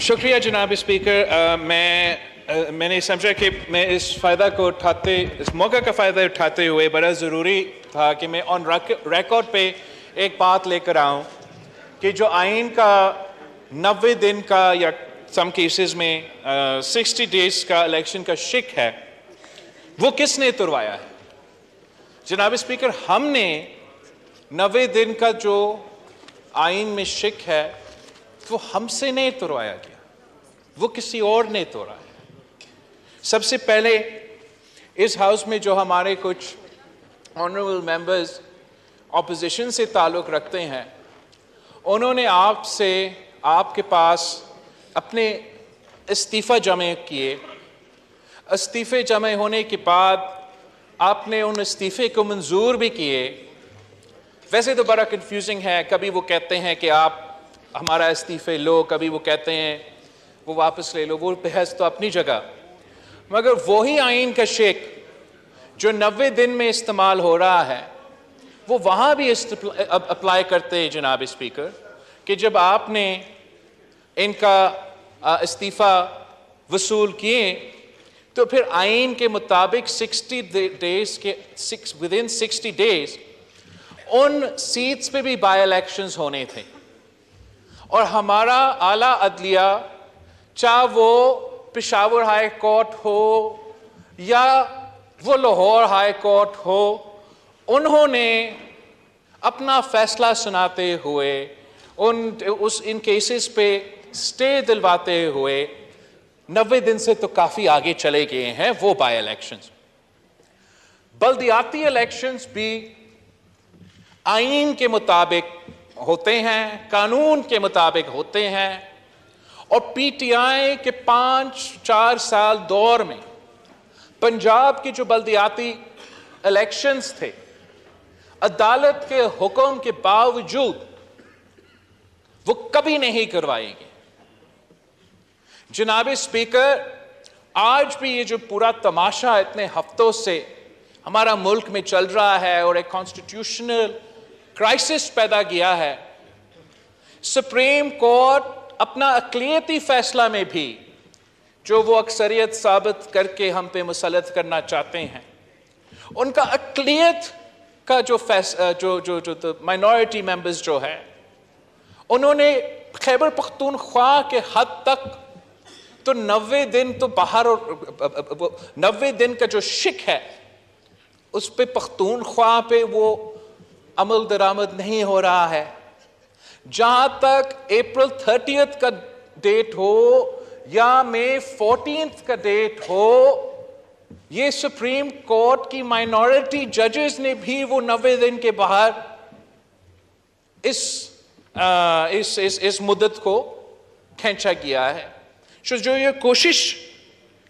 شکریہ جناب اسپیکر. میں نے سمجھا کہ میں اس موقع کا فائدہ اٹھاتے ہوئے بڑا ضروری تھا کہ میں آن ریکارڈ پہ ایک بات لے کر آؤں کہ جو آئین کا 90 دن کا یا سم کیسز میں 60 ڈیز کا الیکشن کا شک ہے، وہ کس نے تروایا ہے؟ جناب اسپیکر، ہم نے 90 دن کا جو آئین میں شک ہے وہ ہم سے نہیں تروایا گیا، وہ کسی اور نے توڑا ہے. سب سے پہلے اس ہاؤس میں جو ہمارے کچھ آنریبل ممبرز اپوزیشن سے تعلق رکھتے ہیں، انہوں نے آپ کے پاس اپنے استعفیٰ جمع کیے. استعفے جمع ہونے کے بعد آپ نے ان استعفے کو منظور بھی کیے. ویسے تو بڑا کنفیوزنگ ہے، کبھی وہ کہتے ہیں کہ آپ ہمارا استعفے لو، کبھی وہ کہتے ہیں وہ واپس لے لو. وہ بحث تو اپنی جگہ، مگر وہی آئین کا شک جو 90 دن میں استعمال ہو رہا ہے وہ وہاں بھی اپلائی کرتے ہیں جناب اسپیکر، کہ جب آپ نے ان کا استعفیٰ وصول کیے تو پھر آئین کے مطابق 60 ڈیز ان سیٹس پہ بھی بائی الیکشنز ہونے تھے. اور ہمارا اعلیٰ عدلیہ، چاہے وہ پشاور ہائی کورٹ ہو یا وہ لاہور ہائی کورٹ ہو، انہوں نے اپنا فیصلہ سناتے ہوئے ان کیسز پہ سٹے دلواتے ہوئے 90 دن سے تو کافی آگے چلے گئے ہیں وہ بائی الیکشنز. بلدیاتی الیکشنز بھی آئین کے مطابق ہوتے ہیں، قانون کے مطابق ہوتے ہیں. اور پی ٹی آئی کے 5-4 سال دور میں پنجاب کی جو بلدیاتی الیکشنز تھے، عدالت کے حکم کے باوجود وہ کبھی نہیں کروائے گئے. جناب اسپیکر، آج بھی یہ جو پورا تماشا اتنے ہفتوں سے ہمارا ملک میں چل رہا ہے اور ایک کانسٹیٹیوشنل کرائسس پیدا کیا ہے، سپریم کورٹ اپنا اقلیتی فیصلہ میں بھی جو وہ اکثریت ثابت کر کے ہم پہ مسلط کرنا چاہتے ہیں، ان کا اقلیت کا جو مائنورٹی ممبرز جو ہے، انہوں نے خیبر پختونخوا کے حد تک تو 90 دن تو باہر، 90 دن کا جو شک ہے اس پہ پختونخوا پہ وہ عمل درآمد نہیں ہو رہا ہے. جہاں تک اپریل 30 کا ڈیٹ ہو یا مئی 14 کا ڈیٹ ہو، یہ سپریم کورٹ کی مائنورٹی ججز نے بھی وہ 90 دن کے باہر اس مدت کو کھینچا گیا ہے. جو یہ کوشش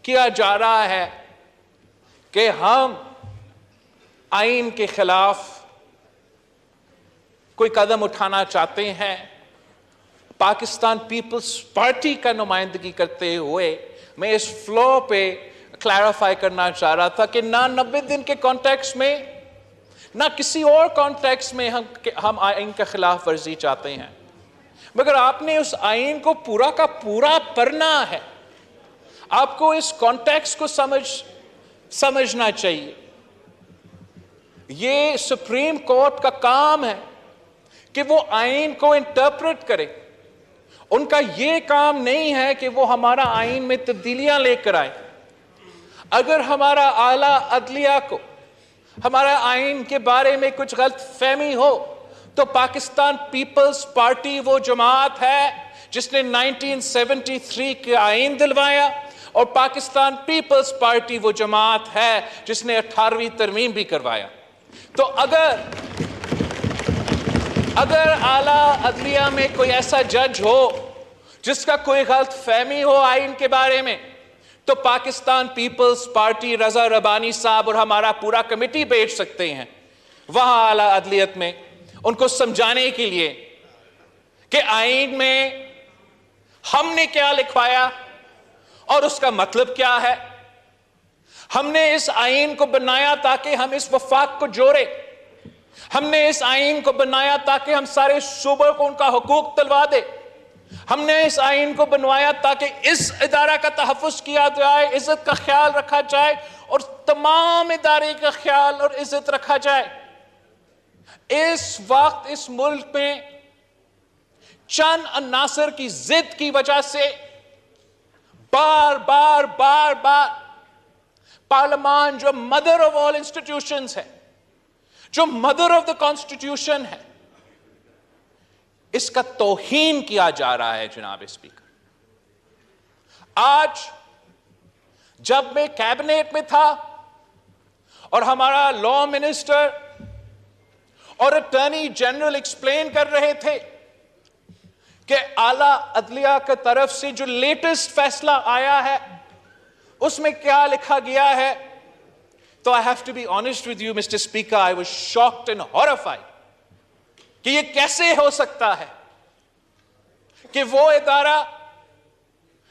کیا جا رہا ہے کہ ہم آئین کے خلاف کوئی قدم اٹھانا چاہتے ہیں، پاکستان پیپلز پارٹی کا نمائندگی کرتے ہوئے میں اس فلو پہ کلیریفائی کرنا چاہ رہا تھا کہ نہ 90 دن کے کانٹیکس میں نہ کسی اور کانٹیکس میں ہم آئین کا خلاف ورزی چاہتے ہیں، مگر آپ نے اس آئین کو پورا کا پورا پڑھنا ہے. آپ کو اس کانٹیکس کو سمجھنا چاہیے. یہ سپریم کورٹ کا کام ہے کہ وہ آئین کو انٹرپریٹ کرے. ان کا یہ کام نہیں ہے کہ وہ ہمارا آئین میں تبدیلیاں لے کر آئے. اگر ہمارا اعلیٰ عدلیہ کو ہمارا آئین کے بارے میں کچھ غلط فہمی ہو تو پاکستان پیپلز پارٹی وہ جماعت ہے جس نے 1973 کے آئین دلوایا، اور پاکستان پیپلز پارٹی وہ جماعت ہے جس نے 18ویں ترمیم بھی کروایا. تو اگر اعلیٰ عدلیہ میں کوئی ایسا جج ہو جس کا کوئی غلط فہمی ہو آئین کے بارے میں، تو پاکستان پیپلز پارٹی رضا ربانی صاحب اور ہمارا پورا کمیٹی بیٹھ سکتے ہیں وہاں اعلیٰ عدلیت میں، ان کو سمجھانے کے لیے کہ آئین میں ہم نے کیا لکھوایا اور اس کا مطلب کیا ہے. ہم نے اس آئین کو بنایا تاکہ ہم اس وفاق کو جوڑے. ہم نے اس آئین کو بنایا تاکہ ہم سارے صوبوں کو ان کا حقوق دلوا دے. ہم نے اس آئین کو بنوایا تاکہ اس ادارہ کا تحفظ کیا جائے، عزت کا خیال رکھا جائے اور تمام ادارے کا خیال اور عزت رکھا جائے۔ اس وقت اس ملک میں چند عناصر کی ضد کی وجہ سے بار بار پارلیمان جو مدر آف آل انسٹیٹیوشنز ہے، جو مدر آف دا کانسٹیٹیوشن ہے، اس کا توہین کیا جا رہا ہے جناب اسپیکر۔ آج جب میں کیبنٹ میں تھا اور ہمارا لا منسٹر اور اٹارنی جنرل ایکسپلین کر رہے تھے کہ اعلیٰ عدلیہ کی طرف سے جو لیٹسٹ فیصلہ آیا ہے اس میں کیا لکھا گیا ہے، تو I have to be honest with you, Mr. Speaker, I was shocked and horrified کہ یہ کیسے ہو سکتا ہے کہ وہ ادارہ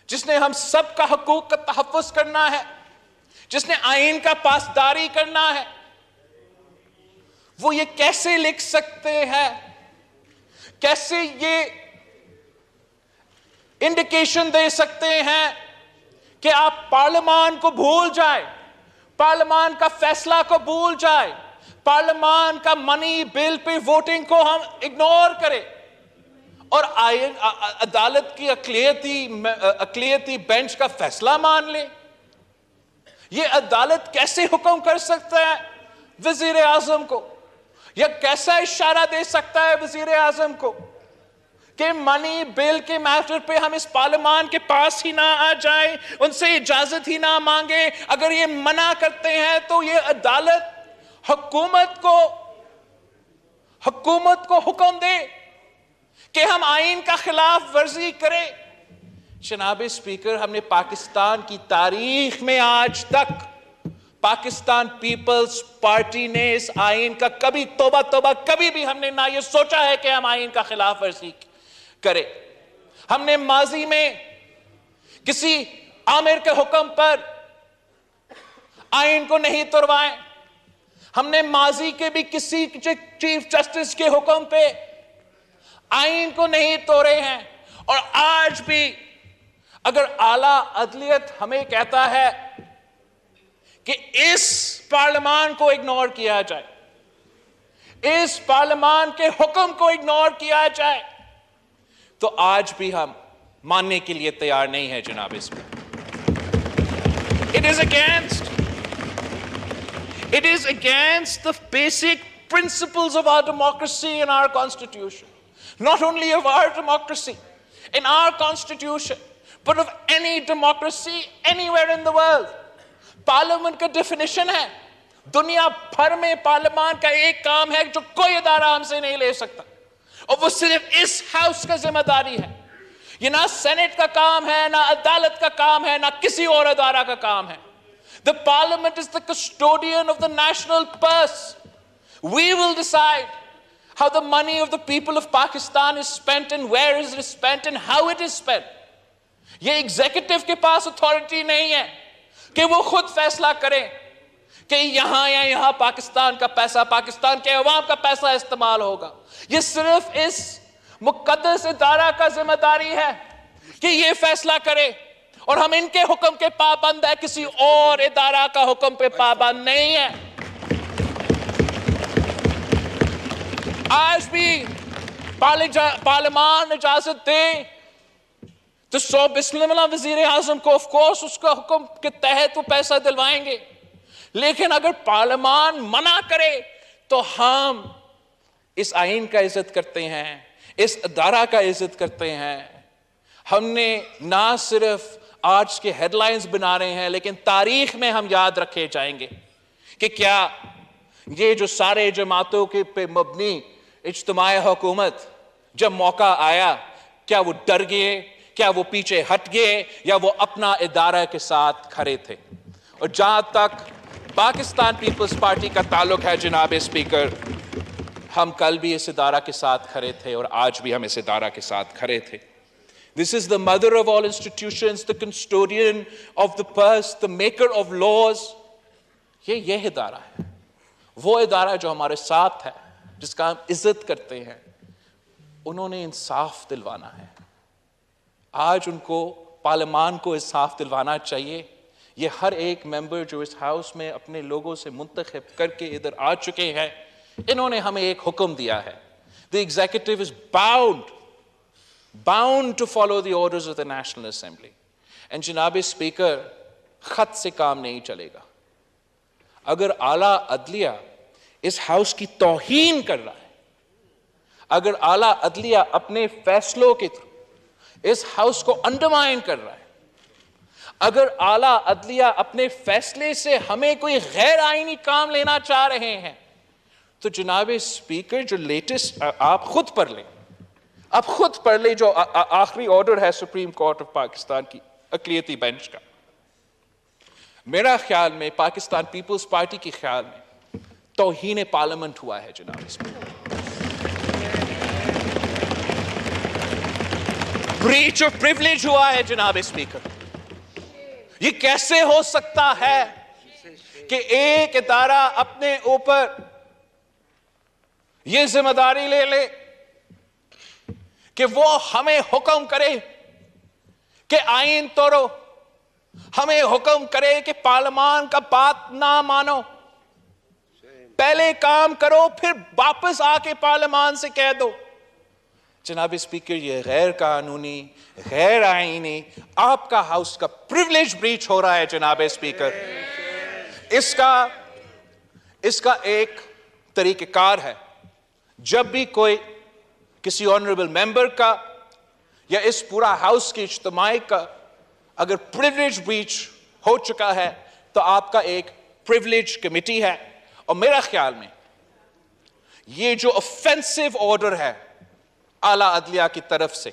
جس نے ہم سب کا حقوق کا تحفظ کرنا ہے، جس نے آئین کا پاسداری کرنا ہے، وہ یہ کیسے لکھ سکتے ہیں، کیسے یہ انڈیکیشن دے سکتے ہیں کہ آپ پارلیمان کو بھول جائیں، پارلیمان کا فیصلہ کو بھول جائیں، پارلیمان کا منی بل پہ ووٹنگ کو ہم اگنور کریں اور عدالت کی اقلیتی بینچ کا فیصلہ مان لیں۔ یہ عدالت کیسے حکم کر سکتا ہے وزیر اعظم کو، یا کیسا اشارہ دے سکتا ہے وزیر اعظم کو کہ منی بل کے میٹر پہ ہم اس پارلیمان کے پاس ہی نہ آ جائیں، ان سے اجازت ہی نہ مانگیں۔ اگر یہ منع کرتے ہیں تو یہ عدالت حکومت کو حکم دے کہ ہم آئین کا خلاف ورزی کریں۔ جناب اسپیکر، ہم نے پاکستان کی تاریخ میں آج تک پاکستان پیپلز پارٹی نے اس آئین کا کبھی توبہ کبھی بھی ہم نے نہ یہ سوچا ہے کہ ہم آئین کا خلاف ورزی کرے۔ ہم نے ماضی میں کسی آمر کے حکم پر آئین کو نہیں توڑوائے، ہم نے ماضی کے بھی کسی چیف جسٹس کے حکم پہ آئین کو نہیں توڑے ہیں، اور آج بھی اگر اعلیٰ عدلیت ہمیں کہتا ہے کہ اس پارلیمان کو اگنور کیا جائے، اس پارلیمان کے حکم کو اگنور کیا جائے، تو آج بھی ہم ماننے کے لیے تیار نہیں ہیں جناب اس میں۔ It is against the basic principles of our democracy and our constitution. Not only of our democracy, in our constitution, but of any democracy anywhere in the world. Parliament کا ڈیفینیشن ہے، دنیا بھر میں پارلیمان کا ایک کام ہے جو کوئی ادارہ ہم سے نہیں لے سکتا، اور وہ صرف اس ہاؤس کا ذمہ داری ہے۔ یہ نہ سینٹ کا کام ہے، نہ عدالت کا کام ہے، نہ کسی اور ادارہ کا کام ہے۔ The parliament is the custodian of the national purse. We will decide how the money of the people of Pakistan is spent and where is it spent and how it is spent. یہ executive کے پاس authority نہیں ہے کہ وہ خود فیصلہ کریں کہ یہاں یا یہاں پاکستان کا پیسہ، پاکستان کے عوام کا پیسہ استعمال ہوگا۔ یہ صرف اس مقدس ادارہ کا ذمہ داری ہے کہ یہ فیصلہ کرے، اور ہم ان کے حکم کے پابند ہیں، کسی اور ادارہ کا حکم پہ پابند نہیں ہے۔ آج بھی پارلیمان اجازت دے تو سو بسم اللہ وزیر اعظم کو آف کورس اس کا حکم کے تحت وہ پیسہ دلوائیں گے، لیکن اگر پارلیمان منع کرے تو ہم اس آئین کا عزت کرتے ہیں، اس ادارہ کا عزت کرتے ہیں۔ ہم نے نہ صرف آج کے ہیڈ لائنز بنا رہے ہیں، لیکن تاریخ میں ہم یاد رکھے جائیں گے کہ کیا یہ جو سارے جماعتوں کے پہ مبنی اجتماع حکومت جب موقع آیا کیا وہ ڈر گئے، کیا وہ پیچھے ہٹ گئے، یا وہ اپنا ادارہ کے ساتھ کھڑے تھے؟ اور جہاں تک پاکستان پیپلز پارٹی کا تعلق ہے جناب اسپیکر، ہم کل بھی اس ادارہ کے ساتھ کھڑے تھے اور آج بھی ہم اس ادارہ کے ساتھ کھڑے تھے۔ This is the mother of all institutions, the custodian of the purse, the maker of laws. یہ ادارہ ہے، وہ ادارہ جو ہمارے ساتھ ہے، جس کا ہم عزت کرتے ہیں۔ انہوں نے انصاف دلوانا ہے، آج ان کو پارلیمان کو انصاف دلوانا چاہیے. یہ ہر ایک ممبر جو اس ہاؤس میں اپنے لوگوں سے منتخب کر کے ادھر آ چکے ہیں, انہوں نے ہمیں ایک حکم دیا ہے. The executive is bound to follow the orders of the National Assembly. And جناب اسپیکر, خط سے کام نہیں چلے گا. اگر اعلیٰ عدلیہ اس ہاؤس کی توہین کر رہا ہے, اگر اعلیٰ عدلیہ اپنے فیصلوں کے تھرو اس ہاؤس کو انڈرمائن کر رہا ہے, اگر اعلیٰ عدلیہ اپنے فیصلے سے ہمیں کوئی غیر آئینی کام لینا چاہ رہے ہیں, تو جناب اسپیکر جو لیٹسٹ آپ خود پڑھ لیں جو آخری آرڈر ہے سپریم کورٹ آف پاکستان کی اقلیتی بینچ کا. میرا خیال میں, پاکستان پیپلز پارٹی کے خیال میں توہین پارلیمنٹ ہوا ہے جناب اسپیکر. بریچ آف پریولیج ہوا ہے جناب اسپیکر. یہ کیسے ہو سکتا ہے کہ ایک ادارہ اپنے اوپر یہ ذمہ داری لے لے کہ وہ ہمیں حکم کرے کہ آئین توڑو, ہمیں حکم کرے کہ پارلیمان کا بات نہ مانو, پہلے کام کرو پھر واپس آ کے پارلیمان سے کہہ دو. جناب اسپیکر, یہ غیر قانونی, غیر آئینی آپ کا ہاؤس کا پریولیج بریچ ہو رہا ہے جناب اسپیکر. اس کا ایک طریقہ کار ہے. جب بھی کوئی کسی آنریبل ممبر کا یا اس پورا ہاؤس کی اجتماعی کا اگر پریولیج بریچ ہو چکا ہے, تو آپ کا ایک پریولیج کمیٹی ہے, اور میرا خیال میں یہ جو offensive آرڈر ہے اعلیٰ عدلیہ کی طرف سے,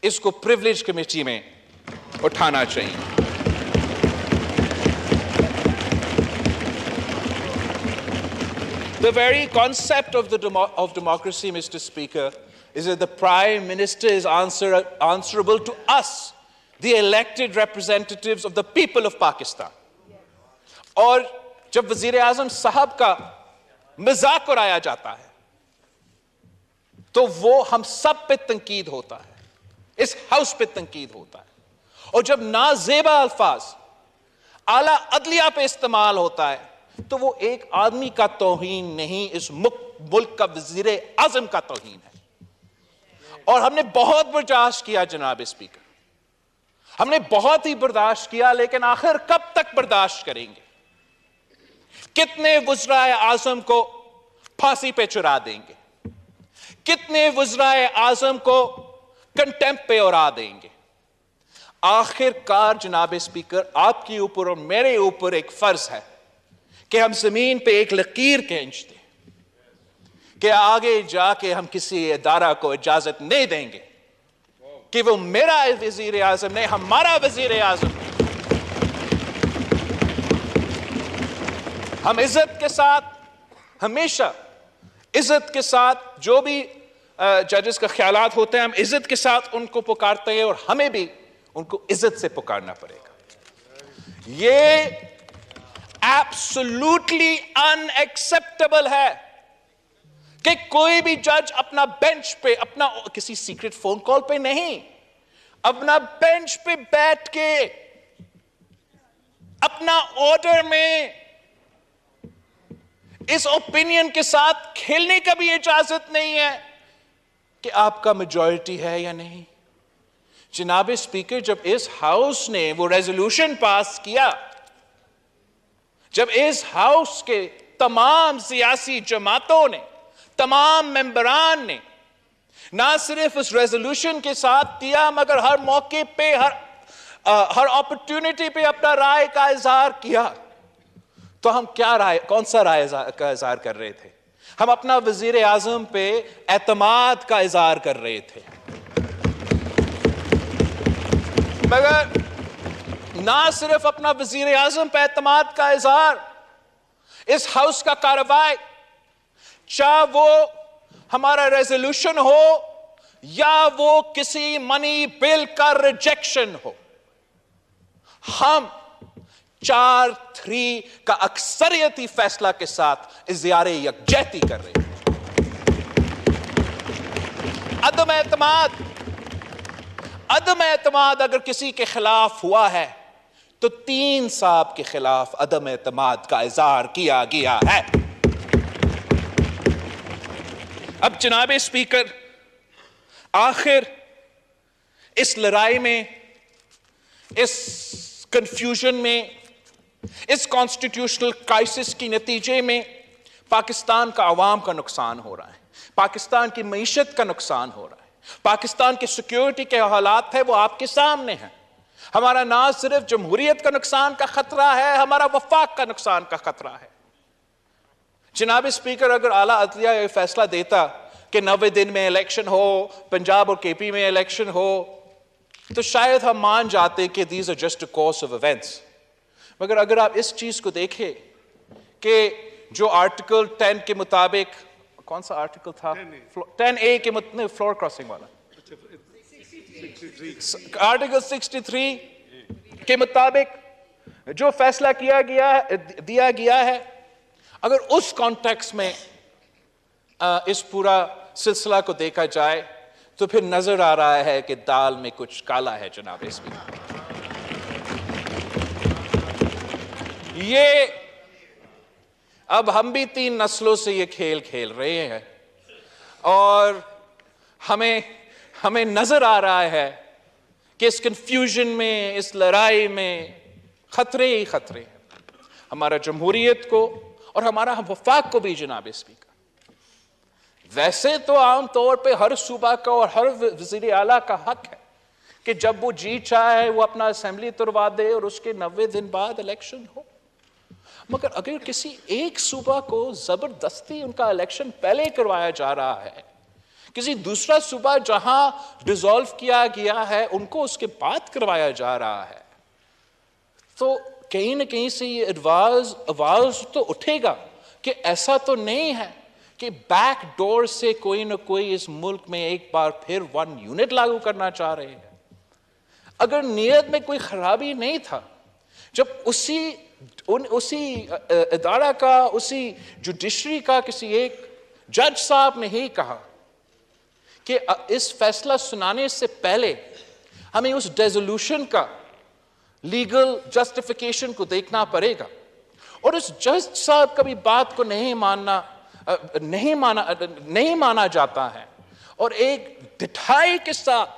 اس کو پریولیج کمیٹی میں اٹھانا چاہیے. The very concept of democracy, Mr. Speaker, is that the Prime Minister is answerable to us, the elected representatives of the people of Pakistan. اور جب وزیر اعظم صاحب کا مذاق اڑایا جاتا ہے تو وہ ہم سب پہ تنقید ہوتا ہے, اس ہاؤس پہ تنقید ہوتا ہے. اور جب نازیبا الفاظ اعلیٰ عدلیہ پہ استعمال ہوتا ہے تو وہ ایک آدمی کا توہین نہیں, اس ملک کا وزیر اعظم کا توہین ہے. اور ہم نے بہت برداشت کیا جناب اسپیکر, ہم نے بہت ہی برداشت کیا, لیکن آخر کب تک برداشت کریں گے؟ کتنے وزرائے اعظم کو پھانسی پہ چڑھا دیں گے؟ کتنے وزرائے اعظم کو کنٹیمپٹ پہ اڑا دیں گے؟ آخر کار جناب اسپیکر, آپ کے اوپر اور میرے اوپر ایک فرض ہے کہ ہم زمین پہ ایک لکیر کھینچ دیں کہ آگے جا کے ہم کسی ادارہ کو اجازت نہیں دیں گے کہ وہ میرا وزیر اعظم نہیں, ہمارا وزیر اعظم. ہم عزت کے ساتھ, ہمیشہ عزت کے ساتھ جو بھی ججز کا خیالات ہوتے ہیں, ہم عزت کے ساتھ ان کو پکارتے ہیں, اور ہمیں بھی ان کو عزت سے پکارنا پڑے گا. یہ ایبسولوٹلی ان ایکسپٹیبل ہے کہ کوئی بھی جج اپنا بینچ پہ, اپنا کسی سیکرٹ فون کال پہ نہیں, اپنا بینچ پہ بیٹھ کے اپنا آرڈر میں اس اوپینین کے ساتھ کھیلنے کا بھی اجازت نہیں ہے کہ آپ کا میجورٹی ہے یا نہیں. جناب اسپیکر, جب اس ہاؤس نے وہ ریزولوشن پاس کیا, جب اس ہاؤس کے تمام سیاسی جماعتوں نے, تمام ممبران نے نہ صرف اس ریزولوشن کے ساتھ دیا, مگر ہر موقع پہ, ہر اپرچونٹی پہ اپنا رائے کا اظہار کیا, تو ہم کیا رائے, کون سا رائے کا اظہار کر رہے تھے؟ ہم اپنا وزیر اعظم پہ اعتماد کا اظہار کر رہے تھے. مگر نہ صرف اپنا وزیر اعظم پہ اعتماد کا اظہار, اس ہاؤس کا کارروائی, چاہے وہ ہمارا ریزولوشن ہو یا وہ کسی منی بل کا ریجیکشن ہو, ہم 4-3 کا اکثریتی فیصلہ کے ساتھ اظہار یکجہتی کر رہے ہیں. عدم اعتماد عدم اعتماد اگر کسی کے خلاف ہوا ہے تو 3 صاحب کے خلاف عدم اعتماد کا اظہار کیا گیا ہے۔ اب جناب اسپیکر، آخر اس لڑائی میں، اس کنفیوژن میں، اس کانسٹیٹیوشنل کرائسس کی نتیجے میں پاکستان کا عوام کا نقصان ہو رہا ہے، پاکستان کی معیشت کا نقصان ہو رہا ہے، پاکستان کی سیکیورٹی کے حالات ہے وہ آپ کے سامنے ہیں۔ ہمارا نہ صرف جمہوریت کا نقصان کا خطرہ ہے، ہمارا وفاق کا نقصان کا خطرہ ہے۔ جناب اسپیکر، اگر اعلیٰ عدلیہ یہ فیصلہ دیتا کہ 90 دن میں الیکشن ہو، پنجاب اور کے پی میں الیکشن ہو، تو شاید ہم مان جاتے کہ these are just a course of events۔ مگر اگر آپ اس چیز کو دیکھیں کہ جو آرٹیکل 10 کے مطابق، کون سا آرٹیکل تھا؟ 10A کے مطابق، فلور کراسنگ والا، آرٹیکل 63 کے مطابق جو فیصلہ دیا گیا ہے، اگر اس کانٹیکس میں اس پورا سلسلہ کو دیکھا جائے تو پھر نظر آ رہا ہے کہ دال میں کچھ کالا ہے جناب اسپیکر۔ یہ اب ہم بھی 3 نسلوں سے یہ کھیل کھیل رہے ہیں اور ہمیں نظر آ رہا ہے کہ اس کنفیوژن میں، اس لڑائی میں خطرے ہی خطرے ہیں، ہمارا جمہوریت کو اور ہمارا وفاق کو بھی جناب اسپیکر۔ ویسے تو عام طور پہ ہر صوبہ کا اور ہر وزیر اعلیٰ کا حق ہے کہ جب وہ جی چاہے وہ اپنا اسمبلی تروا دے اور اس کے 90 دن بعد الیکشن ہو، مگر اگر کسی ایک صوبہ کو زبردستی ان کا الیکشن پہلے کروایا جا رہا ہے، کسی دوسرا صوبہ جہاں ڈیزالو کیا گیا ہے ان کو اس کے بعد کروایا جا رہا ہے، تو کہیں نہ کہیں سے یہ آواز تو اٹھے گا کہ ایسا تو نہیں ہے کہ بیک ڈور سے کوئی نہ کوئی اس ملک میں ایک بار پھر 1 یونٹ لاگو کرنا چاہ رہے ہیں۔ اگر نیت میں کوئی خرابی نہیں تھا، جب اسی ادارہ کا، اسی جوڈیشری کا کسی ایک جج صاحب نے ہی کہا کہ اس فیصلہ سنانے سے پہلے ہمیں اس ڈیزولوشن کا لیگل جسٹیفیکیشن کو دیکھنا پڑے گا، اور اس جج صاحب کا بھی بات کو نہیں مانا جاتا ہے، اور ایک ڈٹھائی کے ساتھ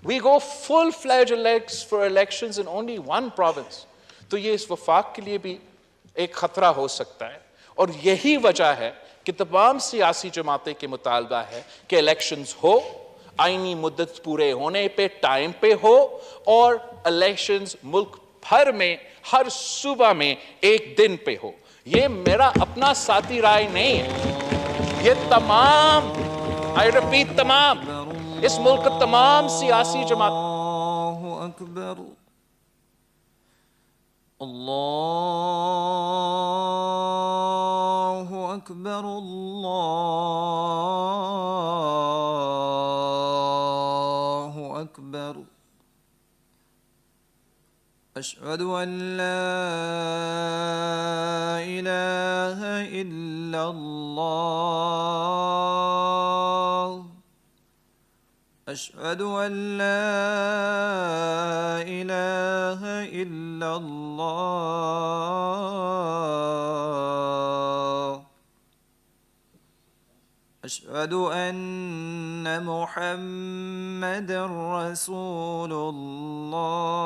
we go full-fledged for elections in only one province، تو یہ اس وفاق کے لیے بھی ایک خطرہ ہو سکتا ہے، اور یہی وجہ ہے کہ تمام سیاسی جماعتیں کے مطالبہ ہے کہ الیکشنز ہو، آئینی مدت پورے ہونے پہ ٹائم پہ ہو، اور الیکشنز ملک بھر میں ہر صوبہ میں 1 دن پہ ہو۔ یہ میرا اپنا ذاتی رائے نہیں ہے، یہ تمام تمام اس ملک کا تمام سیاسی جماعت۔ اللہ اکبر، اللہ اکبر، اللہ اکبر، اشہد ان لا الہ الا اللہ، اشہد ان لا الہ الا اللہ، اشہد ان محمد رسول اللہ،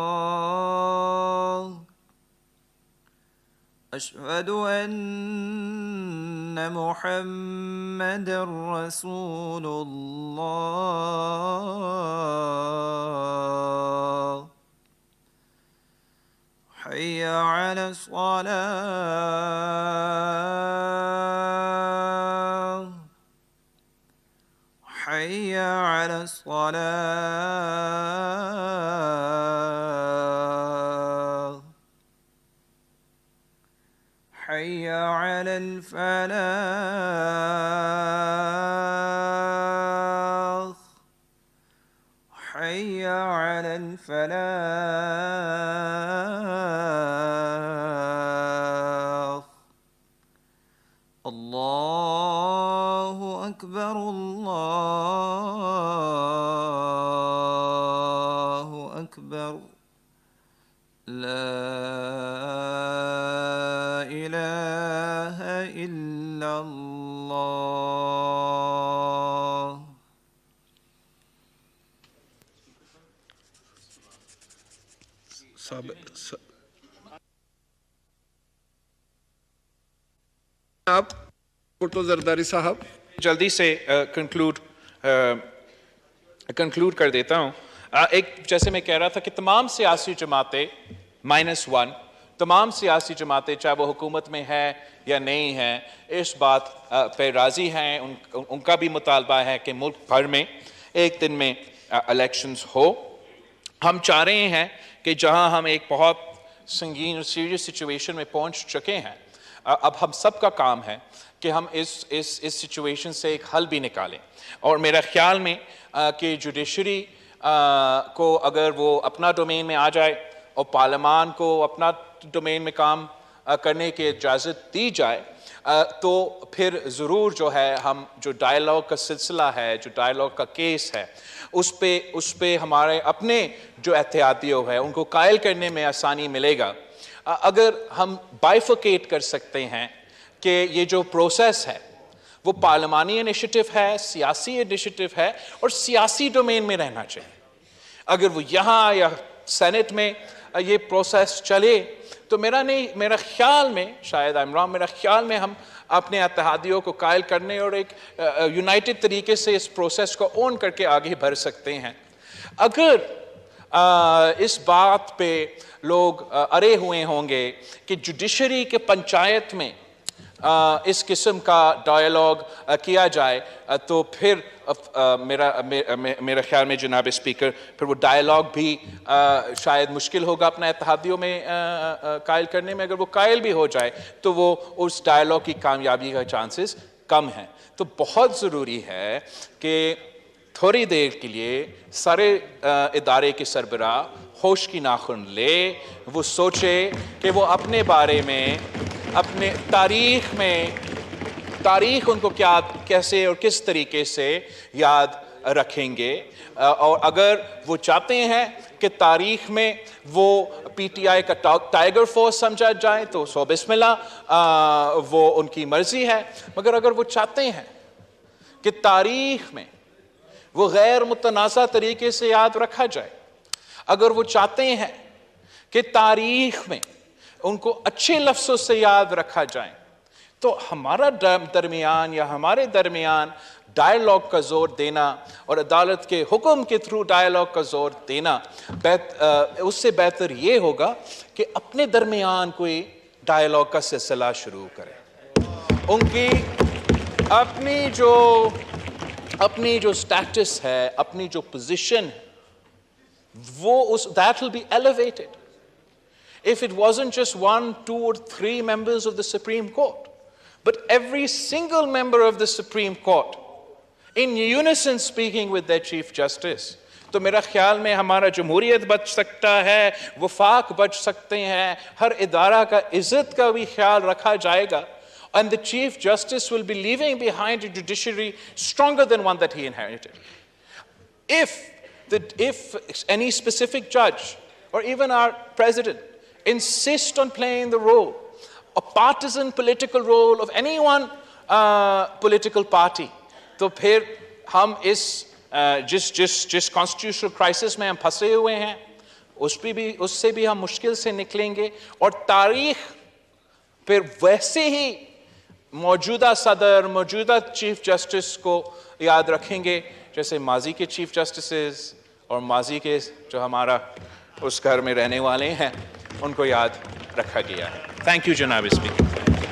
اشہد ان محمد رسول اللہ، حی علی الصلاة، حی علی الصلاة، حی علی الفلاح، حی علی الفلاح، اللہ اکبر، الله أكبر لا إله إلا الله آپ بھٹو زرداری صاحب جلدی سے کنکلوڈ کر دیتا ہوں. ایک جیسے میں کہہ رہا تھا کہ تمام سیاسی جماعتیں -1 تمام سیاسی جماعتیں چاہے وہ حکومت میں ہے یا نہیں ہے اس بات پہ راضی ہیں. ان کا بھی مطالبہ ہے کہ ملک بھر میں ایک دن میں الیکشنز ہو. ہم چاہ رہے ہیں کہ جہاں ہم ایک بہت سنگین اور سیریس سچویشن میں پہنچ چکے ہیں اب ہم سب کا کام ہے کہ ہم اس سچویشن سے ایک حل بھی نکالیں. اور میرا خیال میں کہ جوڈیشری کو اگر وہ اپنا ڈومین میں آ جائے اور پارلیمان کو اپنا ڈومین میں کام کرنے کی اجازت دی جائے تو پھر ضرور جو ہے ہم جو ڈائیلاگ کا سلسلہ ہے جو ڈائیلاگ کا کیس ہے اس پہ ہمارے اپنے جو اتحادیوں ہے ان کو قائل کرنے میں آسانی ملے گا. اگر ہم بائیفرکیٹ کر سکتے ہیں کہ یہ جو پروسیس ہے وہ پارلیمانی انیشیٹو ہے سیاسی انیشیٹو ہے اور سیاسی ڈومین میں رہنا چاہیے. اگر وہ یہاں یا سینٹ میں یہ پروسیس چلے تو میرا خیال میں شاید عمران میرا خیال میں ہم اپنے اتحادیوں کو قائل کرنے اور ایک یونائٹڈ طریقے سے اس پروسیس کو اون کر کے آگے بڑھ سکتے ہیں. اگر اس بات پہ لوگ ارے ہوئے ہوں گے کہ جوڈیشری کے پنچایت میں اس قسم کا ڈائیلاگ کیا جائے تو پھر میرا خیال میں جناب اسپیکر پھر وہ ڈائیلاگ بھی شاید مشکل ہوگا اپنا اتحادیوں میں قائل کرنے میں. اگر وہ قائل بھی ہو جائے تو وہ اس ڈائیلاگ کی کامیابی کا چانسز کم ہیں. تو بہت ضروری ہے کہ تھوڑی دیر کے لیے سارے ادارے کے سربراہ ہوش کی ناخن لے وہ سوچے کہ وہ اپنے بارے میں اپنے تاریخ ان کو کیسے اور کس طریقے سے یاد رکھیں گے. اور اگر وہ چاہتے ہیں کہ تاریخ میں وہ پی ٹی آئی کا ٹائیگر فورس سمجھا جائے تو سو بسم اللہ وہ ان کی مرضی ہے. مگر اگر وہ چاہتے ہیں کہ تاریخ میں وہ غیر متنازع طریقے سے یاد رکھا جائے اگر وہ چاہتے ہیں کہ تاریخ میں ان کو اچھے لفظوں سے یاد رکھا جائے تو ہمارا درمیان یا ہمارے درمیان ڈائیلاگ کا زور دینا اور عدالت کے حکم کے تھرو ڈائیلاگ کا زور دینا اس سے بہتر یہ ہوگا کہ اپنے درمیان کوئی ڈائیلاگ کا سلسلہ شروع کرے. ان کی اپنی جو سٹیٹس ہے اپنی جو پوزیشن ہے وہ that will be elevated. If it wasn't just 1, 2 or 3 members of the Supreme Court, but every single member of the Supreme Court in unison speaking with their Chief Justice, تو میرا خیال میں ہمارا جمہوریت بچ سکتا ہے وفاق بچ سکتے ہیں ہر ادارہ کا عزت کا بھی خیال رکھا جائے گا. And the Chief Justice will be leaving behind a judiciary stronger than one that he inherited. If any specific judge or even our president insist on playing the role, a partisan political role of any one political party, تو پھر ہم جس constitutional crisis میں ہم پھنسے ہوئے ہیں اس سے بھی ہم مشکل سے نکلیں گے. اور تاریخ پھر ویسے ہی موجودہ صدر موجودہ چیف جسٹس کو یاد رکھیں گے جیسے ماضی کے چیف جسٹسز اور ماضی کے جو ہمارا اس گھر میں رہنے والے ہیں ان کو یاد رکھا گیا ہے. تھینک یو جناب اسپیکر.